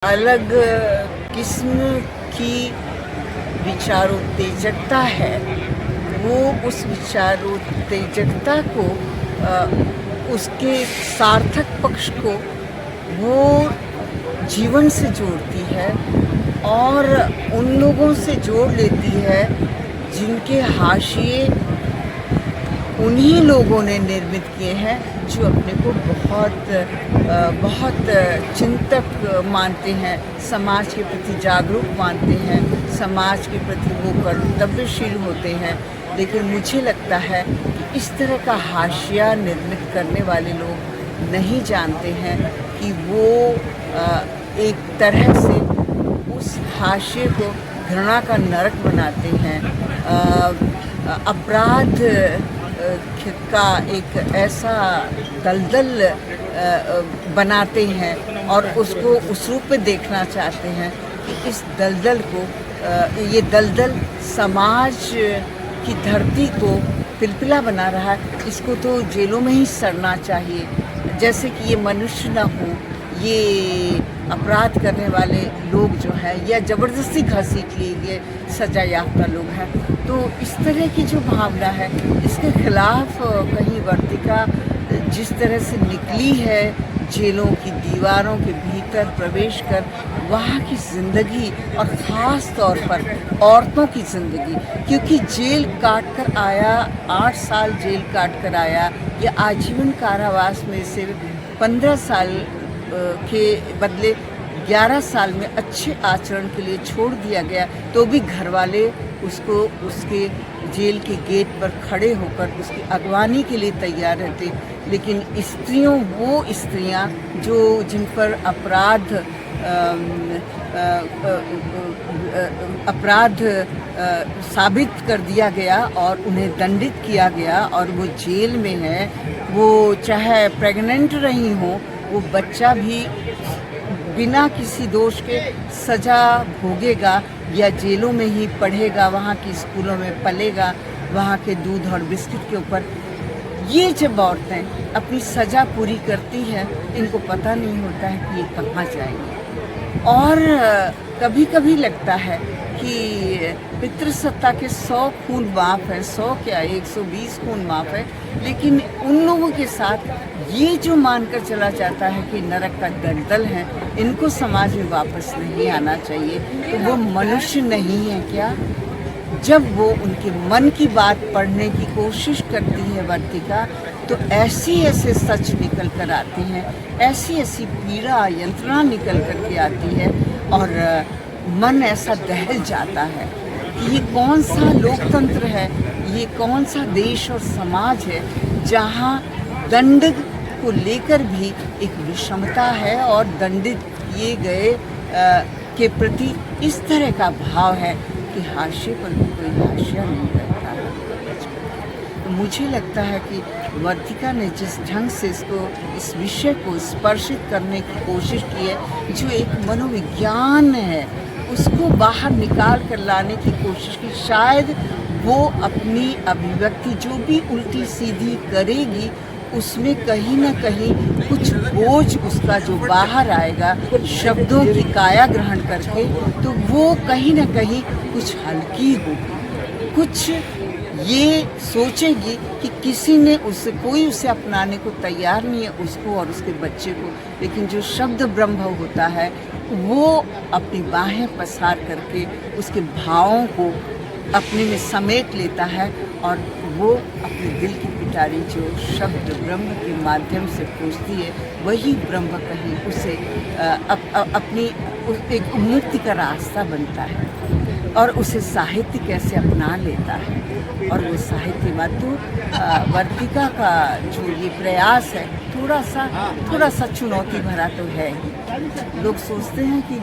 अलग किस्म की विचारोत्तेजकता है, वो उस विचारोत्तेजकता को उसके सार्थक पक्ष को वो जीवन से जोड़ती है और उन लोगों से जोड़ लेती है जिनके हाशिए उन्हीं लोगों ने निर्मित किए हैं जो अपने को बहुत चिंतक मानते हैं, समाज के प्रति जागरूक मानते हैं, समाज के प्रति वो कर्तव्यशील होते हैं। लेकिन मुझे लगता है कि इस तरह का हाशिया निर्मित करने वाले लोग नहीं जानते हैं कि वो एक तरह से उस हाशिए को घृणा का नरक बनाते हैं, अपराध का एक ऐसा दलदल बनाते हैं और उसको उस रूप में देखना चाहते हैं कि इस दलदल को ये दलदल समाज की धरती को पिलपिला बना रहा है, इसको तो जेलों में ही सड़ना चाहिए। जैसे कि ये मनुष्य न हो, ये अपराध करने वाले लोग जो हैं या ज़बरदस्ती घसीट लिए गए सजा याफ्ता लोग हैं, तो इस तरह की जो भावना है इसके खिलाफ कहीं वर्तिका जिस तरह से निकली है जेलों की दीवारों के भीतर प्रवेश कर वहाँ की ज़िंदगी और ख़ास तौर पर औरतों की ज़िंदगी, क्योंकि जेल काट कर आया, 8 साल जेल काट कर आया या आजीवन कारावास में से 15 साल के बदले 11 साल में अच्छे आचरण के लिए छोड़ दिया गया, तो भी घर वाले उसको उसके जेल के गेट पर खड़े होकर उसकी अगवानी के लिए तैयार रहते। लेकिन स्त्रियों, वो स्त्रियां जो जिन पर अपराध साबित कर दिया गया और उन्हें दंडित किया गया और वो जेल में है, वो चाहे प्रेग्नेंट रही हो, वो बच्चा भी बिना किसी दोष के सज़ा भोगेगा या जेलों में ही पढ़ेगा, वहाँ की स्कूलों में पलेगा, वहाँ के दूध और बिस्किट के ऊपर। ये जब औरतें अपनी सज़ा पूरी करती हैं, इनको पता नहीं होता है कि ये कहाँ जाएंगी। और कभी कभी लगता है कि पितृसत्ता के 100 खून माफ़ है, 100 क्या 120 खून माफ़ है, लेकिन उन लोगों के साथ ये जो मानकर चला जाता है कि नरक का दलदल है, इनको समाज में वापस नहीं आना चाहिए, तो वो मनुष्य नहीं है क्या? जब वो उनके मन की बात पढ़ने की कोशिश करती है वर्तिका, तो ऐसे सच निकल कर आते हैं, ऐसी पीड़ा यंत्रणा निकल कर के आती है और मन ऐसा दहल जाता है कि ये कौन सा लोकतंत्र है, ये कौन सा देश और समाज है जहाँ दंड को लेकर भी एक विषमता है और दंडित किए गए के प्रति इस तरह का भाव है कि हाशिए पर भी कोई हाशिया नहीं रहता है। तो मुझे लगता है कि वर्तिका ने जिस ढंग से इस विषय को स्पर्शित करने की कोशिश की है, जो एक मनोविज्ञान है, उसको बाहर निकाल कर लाने की कोशिश की, शायद वो अपनी अभिव्यक्ति जो भी उल्टी सीधी करेगी उसमें कहीं ना कहीं कुछ बोझ उसका जो बाहर आएगा शब्दों की काया ग्रहण करके, तो वो कहीं ना कहीं कुछ हल्की होगी, कुछ ये सोचेगी कि किसी ने कोई उसे अपनाने को तैयार नहीं है, उसको और उसके बच्चे को। लेकिन जो शब्द ब्रह्म होता है वो अपनी बाहें पसार करके उसके भावों को अपने में समेट लेता है और वो अपने दिल की पिटारी जो शब्द ब्रह्म के माध्यम से पूछती है, वही ब्रह्म कहीं उसे अपनी एक मुक्ति का रास्ता बनता है और उसे साहित्य कैसे अपना लेता है। और वो साहित्य मातु वर्तिका का जो ये प्रयास है थोड़ा सा चुनौती भरा तो है ही। लोग सोचते हैं कि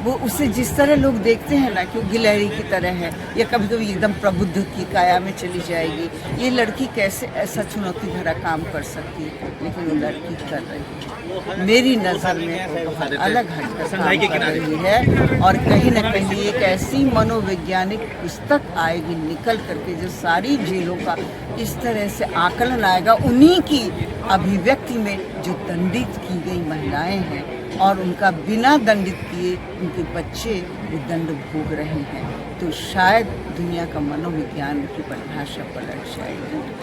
वो उसे जिस तरह लोग देखते हैं ना कि वो गिलहरी की तरह है या कभी कभी एकदम प्रबुद्ध की काया में चली जाएगी, ये लड़की कैसे ऐसा चुनौती भरा काम कर सकती है, लेकिन वो लड़की कर रही है। मेरी नज़र में वो बहुत अलग हटकर काम कर रही है और कहीं ना कहीं एक ऐसी मनोवैज्ञानिक पुस्तक आएगी निकल करके जो सारी जेलों का इस तरह से आकलन आएगा, उन्हीं की अभिव्यक्ति में जो दंडित की गई महिलाएं हैं और उनका बिना दंडित किए उनके बच्चे वो दंड भोग रहे हैं, तो शायद दुनिया का मनोविज्ञान की परिभाषा पलट जाएगी।